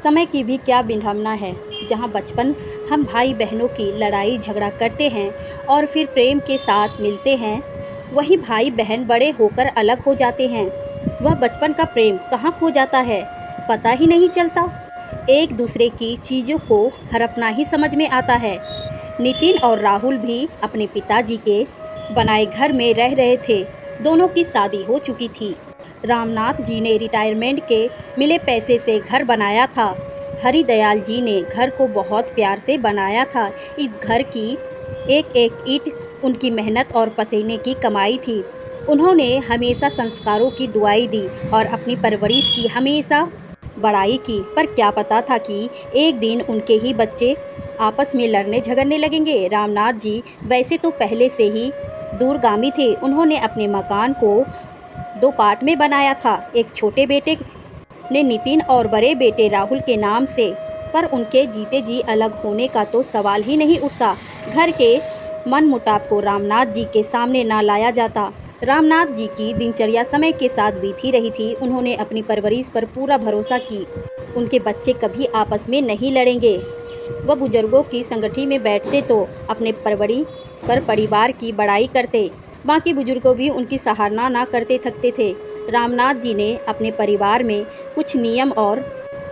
समय की भी क्या विडंबना है, जहाँ बचपन हम भाई बहनों की लड़ाई झगड़ा करते हैं और फिर प्रेम के साथ मिलते हैं, वही भाई बहन बड़े होकर अलग हो जाते हैं। वह बचपन का प्रेम कहाँ खो जाता है, पता ही नहीं चलता। एक दूसरे की चीज़ों को हड़पना ही समझ में आता है। नितिन और राहुल भी अपने पिताजी के बनाए घर में रह रहे थे। दोनों की शादी हो चुकी थी। रामनाथ जी ने रिटायरमेंट के मिले पैसे से घर बनाया था। हरिदयाल जी ने घर को बहुत प्यार से बनाया था। इस घर की एक एक ईंट उनकी मेहनत और पसीने की कमाई थी। उन्होंने हमेशा संस्कारों की दुआई दी और अपनी परवरिश की हमेशा बड़ाई की, पर क्या पता था कि एक दिन उनके ही बच्चे आपस में लड़ने झगड़ने लगेंगे। रामनाथ जी वैसे तो पहले से ही दूरगामी थे। उन्होंने अपने मकान को 2 पार्ट में बनाया था। एक छोटे बेटे ने नितिन और बड़े बेटे राहुल के नाम से, पर उनके जीते जी अलग होने का तो सवाल ही नहीं उठता। घर के मनमुटाव को रामनाथ जी के सामने ना लाया जाता। रामनाथ जी की दिनचर्या समय के साथ बीती रही थी। उन्होंने अपनी परवरिश पर पूरा भरोसा की उनके बच्चे कभी आपस में नहीं लड़ेंगे। वह बुजुर्गों की संगति में बैठते तो अपने परवड़ी पर परिवार की बड़ाई करते। बाकी बुजुर्गों भी उनकी सराहना ना करते थकते थे। रामनाथ जी ने अपने परिवार में कुछ नियम और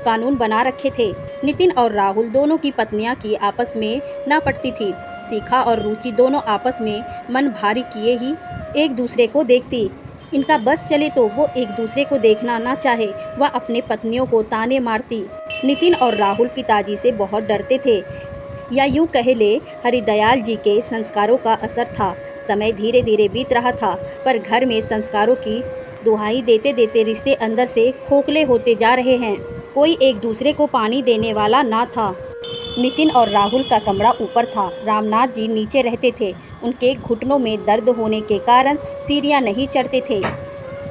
कानून बना रखे थे। नितिन और राहुल दोनों की पत्नियां की आपस में ना पटती थी। शिखा और रुचि दोनों आपस में मन भारी किए ही एक दूसरे को देखती। इनका बस चले तो वो एक दूसरे को देखना ना चाहे, वह अपने पत्नियों को ताने मारती। नितिन और राहुल पिताजी से बहुत डरते थे, या यूं कह ले हरिदयाल जी के संस्कारों का असर था। समय धीरे धीरे बीत रहा था, पर घर में संस्कारों की दुहाई देते देते रिश्ते अंदर से खोखले होते जा रहे हैं। कोई एक दूसरे को पानी देने वाला ना था। नितिन और राहुल का कमरा ऊपर था। रामनाथ जी नीचे रहते थे। उनके घुटनों में दर्द होने के कारण सीढ़ियाँ नहीं चढ़ते थे।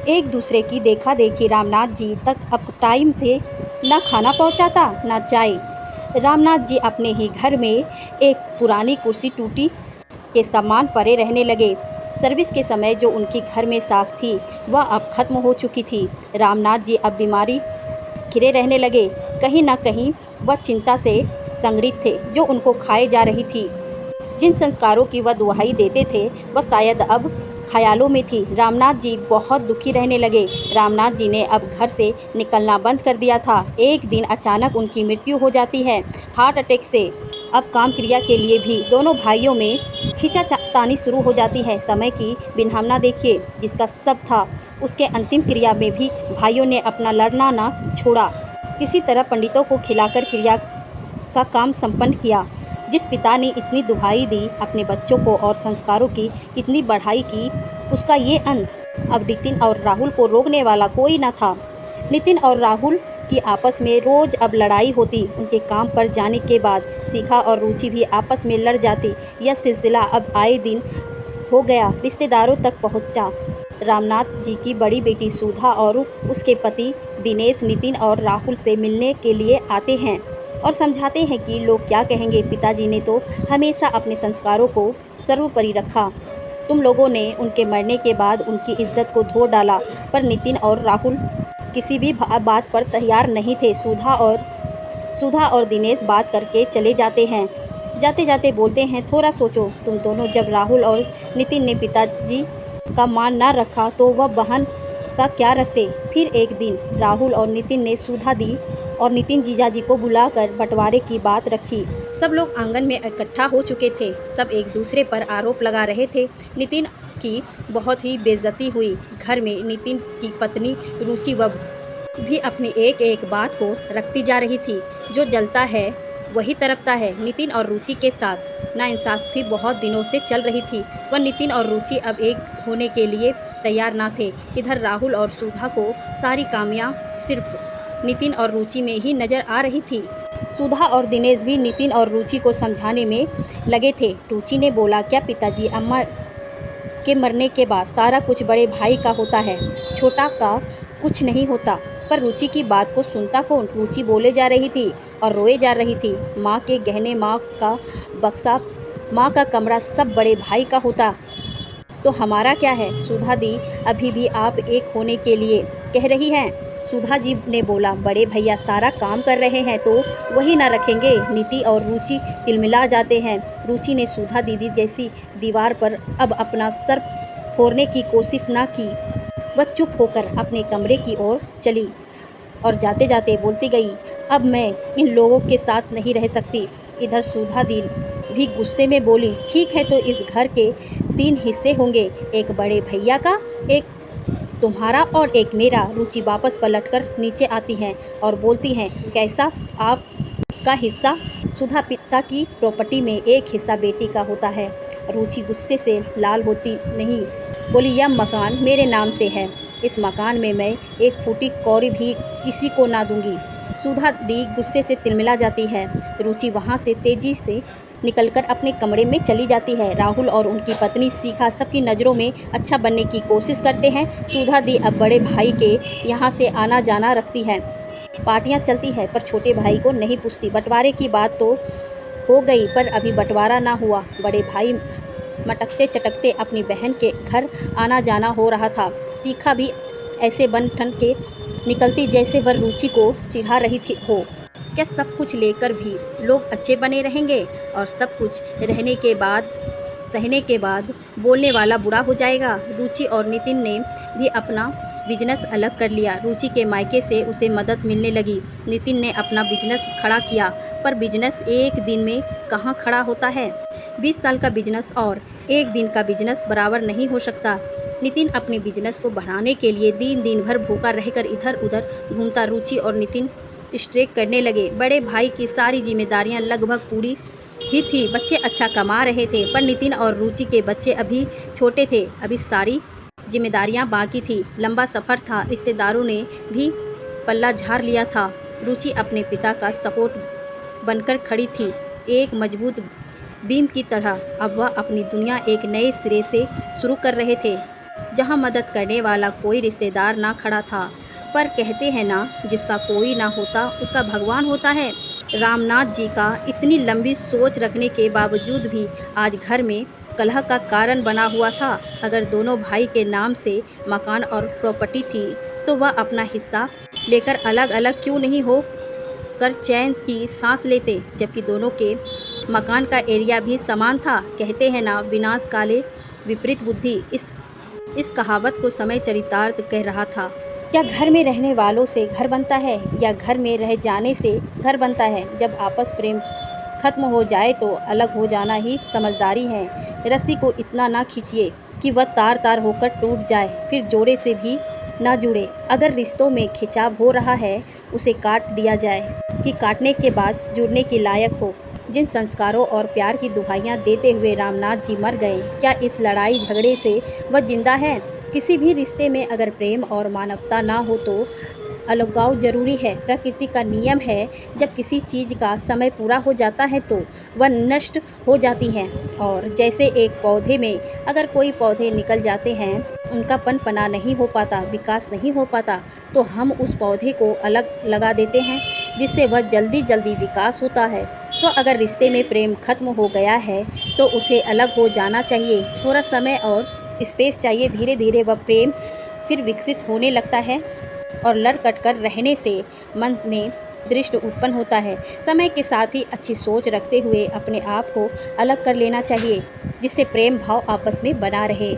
एक दूसरे की देखा देखी रामनाथ जी तक अब टाइम से न खाना पहुंचाता न चाय। रामनाथ जी अपने ही घर में एक पुरानी कुर्सी टूटी के सामान पड़े रहने लगे। सर्विस के समय जो उनकी घर में साख थी वह अब खत्म हो चुकी थी। रामनाथ जी अब बीमारी घिरे रहने लगे। कहीं ना कहीं वह चिंता से संग्रहित थे जो उनको खाए जा रही थी। जिन संस्कारों की वह दुहाई देते थे वह शायद अब ख्यालों में थी। रामनाथ जी बहुत दुखी रहने लगे। रामनाथ जी ने अब घर से निकलना बंद कर दिया था। एक दिन अचानक उनकी मृत्यु हो जाती है हार्ट अटैक से। अब काम क्रिया के लिए भी दोनों भाइयों में खींचातानी शुरू हो जाती है। समय की विडंबना देखिए, जिसका सब था उसके अंतिम क्रिया में भी भाइयों ने अपना लड़ना ना छोड़ा। किसी तरह पंडितों को खिलाकर क्रिया का काम संपन्न किया। जिस पिता ने इतनी दुहाई दी अपने बच्चों को और संस्कारों की कितनी बढ़ाई की, उसका ये अंत। अब नितिन और राहुल को रोकने वाला कोई न था। नितिन और राहुल की आपस में रोज अब लड़ाई होती। उनके काम पर जाने के बाद शिखा और रुचि भी आपस में लड़ जाती। यह सिलसिला अब आए दिन हो गया, रिश्तेदारों तक पहुंचा। रामनाथ जी की बड़ी बेटी सुधा और उसके पति दिनेश नितिन और राहुल से मिलने के लिए आते हैं और समझाते हैं कि लोग क्या कहेंगे। पिताजी ने तो हमेशा अपने संस्कारों को सर्वोपरि रखा। तुम लोगों ने उनके मरने के बाद उनकी इज्जत को धो डाला। पर नितिन और राहुल किसी भी बात पर तैयार नहीं थे। सुधा और दिनेश बात करके चले जाते हैं। जाते जाते बोलते हैं, थोड़ा सोचो तुम दोनों। जब राहुल और नितिन ने पिताजी का मान ना रखा तो वह बहन का क्या रखते। फिर एक दिन राहुल और नितिन ने सुधा दी और नितिन जीजाजी को बुलाकर बंटवारे की बात रखी। सब लोग आंगन में इकट्ठा हो चुके थे। सब एक दूसरे पर आरोप लगा रहे थे। नितिन की बहुत ही बेइज्जती हुई। घर में नितिन की पत्नी रुचि वह भी अपनी एक एक बात को रखती जा रही थी। जो जलता है वही तड़पता है। नितिन और रुचि के साथ नाइंसाफ़ी बहुत दिनों से चल रही थी। वह नितिन और रुचि अब एक होने के लिए तैयार ना थे। इधर राहुल और सुधा को सारी कामियां सिर्फ नितिन और रुचि में ही नज़र आ रही थी। सुधा और दिनेश भी नितिन और रुचि को समझाने में लगे थे। रुचि ने बोला, क्या पिताजी, अम्मा के मरने के बाद सारा कुछ बड़े भाई का होता है, छोटा का कुछ नहीं होता। पर रुचि की बात को सुनता कौन। रुचि बोले जा रही थी और रोए जा रही थी। माँ के गहने, माँ का बक्सा, माँ का कमरा सब बड़े भाई का होता तो हमारा क्या है। सुधा दी, अभी भी आप एक होने के लिए कह रही हैं। सुधा जी ने बोला, बड़े भैया सारा काम कर रहे हैं तो वही ना रखेंगे। नीति और रुचि तिलमिला जाते हैं। रुचि ने सुधा दीदी जैसी दीवार पर अब अपना सर फोड़ने की कोशिश ना की। वह चुप होकर अपने कमरे की ओर चली और जाते जाते बोलती गई, अब मैं इन लोगों के साथ नहीं रह सकती। इधर सुधा दी भी गुस्से में बोली, ठीक है तो इस घर के 3 हिस्से होंगे, एक बड़े भैया का, एक तुम्हारा और एक मेरा। रुचि वापस पलटकर नीचे आती हैं और बोलती हैं, कैसा आपका हिस्सा? सुधा पिता की प्रॉपर्टी में एक हिस्सा बेटी का होता है। रुचि गुस्से से लाल होती नहीं बोली, यह मकान मेरे नाम से है। इस मकान में मैं एक फूटी कौड़ी भी किसी को ना दूंगी। सुधा दी गुस्से से तिलमिला जाती है। रुचि वहाँ से तेजी से निकलकर अपने कमरे में चली जाती है। राहुल और उनकी पत्नी शिखा सबकी नज़रों में अच्छा बनने की कोशिश करते हैं। सुधा दी अब बड़े भाई के यहाँ से आना जाना रखती है। पार्टियाँ चलती है पर छोटे भाई को नहीं पूछती। बंटवारे की बात तो हो गई पर अभी बंटवारा ना हुआ। बड़े भाई मटकते चटकते अपनी बहन के घर आना जाना हो रहा था। शिखा भी ऐसे बन ठन के निकलती जैसे वह रुचि को चिढ़ा रही थी हो। क्या सब कुछ लेकर भी लोग अच्छे बने रहेंगे और सब कुछ रहने के बाद सहने के बाद बोलने वाला बुरा हो जाएगा? रुचि और नितिन ने भी अपना बिजनेस अलग कर लिया। रुचि के मायके से उसे मदद मिलने लगी। नितिन ने अपना बिजनेस खड़ा किया पर बिजनेस एक दिन में कहाँ खड़ा होता है। 20 साल का बिजनेस और एक दिन का बिजनेस बराबर नहीं हो सकता। नितिन अपने बिजनेस को बढ़ाने के लिए दिन भर भूखा रहकर इधर उधर घूमता। रुचि और नितिन स्ट्रेक करने लगे। बड़े भाई की सारी जिम्मेदारियां लगभग पूरी ही थी। बच्चे अच्छा कमा रहे थे पर नितिन और रुचि के बच्चे अभी छोटे थे। अभी सारी जिम्मेदारियां बाकी थी। लंबा सफ़र था। रिश्तेदारों ने भी पल्ला झाड़ लिया था। रुचि अपने पिता का सपोर्ट बनकर खड़ी थी, एक मजबूत बीम की तरह। अब वह अपनी दुनिया एक नए सिरे से शुरू कर रहे थे जहां मदद करने वाला कोई रिश्तेदार ना खड़ा था। पर कहते हैं ना, जिसका कोई ना होता उसका भगवान होता है। रामनाथ जी का इतनी लंबी सोच रखने के बावजूद भी आज घर में कलह का कारण बना हुआ था। अगर दोनों भाई के नाम से मकान और प्रॉपर्टी थी तो वह अपना हिस्सा लेकर अलग अलग क्यों नहीं हो कर चैन की सांस लेते, जबकि दोनों के मकान का एरिया भी समान था। कहते हैं ना, विनाश काले विपरीत बुद्धि। इस कहावत को समय चरितार्थ कह रहा था। क्या घर में रहने वालों से घर बनता है या घर में रह जाने से घर बनता है? जब आपस प्रेम खत्म हो जाए तो अलग हो जाना ही समझदारी है। रस्सी को इतना ना खींचिए कि वह तार तार होकर टूट जाए, फिर जोड़े से भी ना जुड़े। अगर रिश्तों में खिंचाव हो रहा है उसे काट दिया जाए कि काटने के बाद जुड़ने के लायक हो। जिन संस्कारों और प्यार की दुहाइयाँ देते हुए रामनाथ जी मर गए, क्या इस लड़ाई झगड़े से वह जिंदा है? किसी भी रिश्ते में अगर प्रेम और मानवता ना हो तो अलगाव जरूरी है। प्रकृति का नियम है, जब किसी चीज़ का समय पूरा हो जाता है तो वह नष्ट हो जाती है। और जैसे एक पौधे में अगर कोई पौधे निकल जाते हैं, उनका पनपना नहीं हो पाता, विकास नहीं हो पाता, तो हम उस पौधे को अलग लगा देते हैं जिससे वह जल्दी विकास होता है। तो अगर रिश्ते में प्रेम खत्म हो गया है तो उसे अलग हो जाना चाहिए। थोड़ा समय और स्पेस चाहिए। धीरे धीरे वह प्रेम फिर विकसित होने लगता है और लड़ कट कर रहने से मन में दृष्टि उत्पन्न होता है। समय के साथ ही अच्छी सोच रखते हुए अपने आप को अलग कर लेना चाहिए जिससे प्रेम भाव आपस में बना रहे।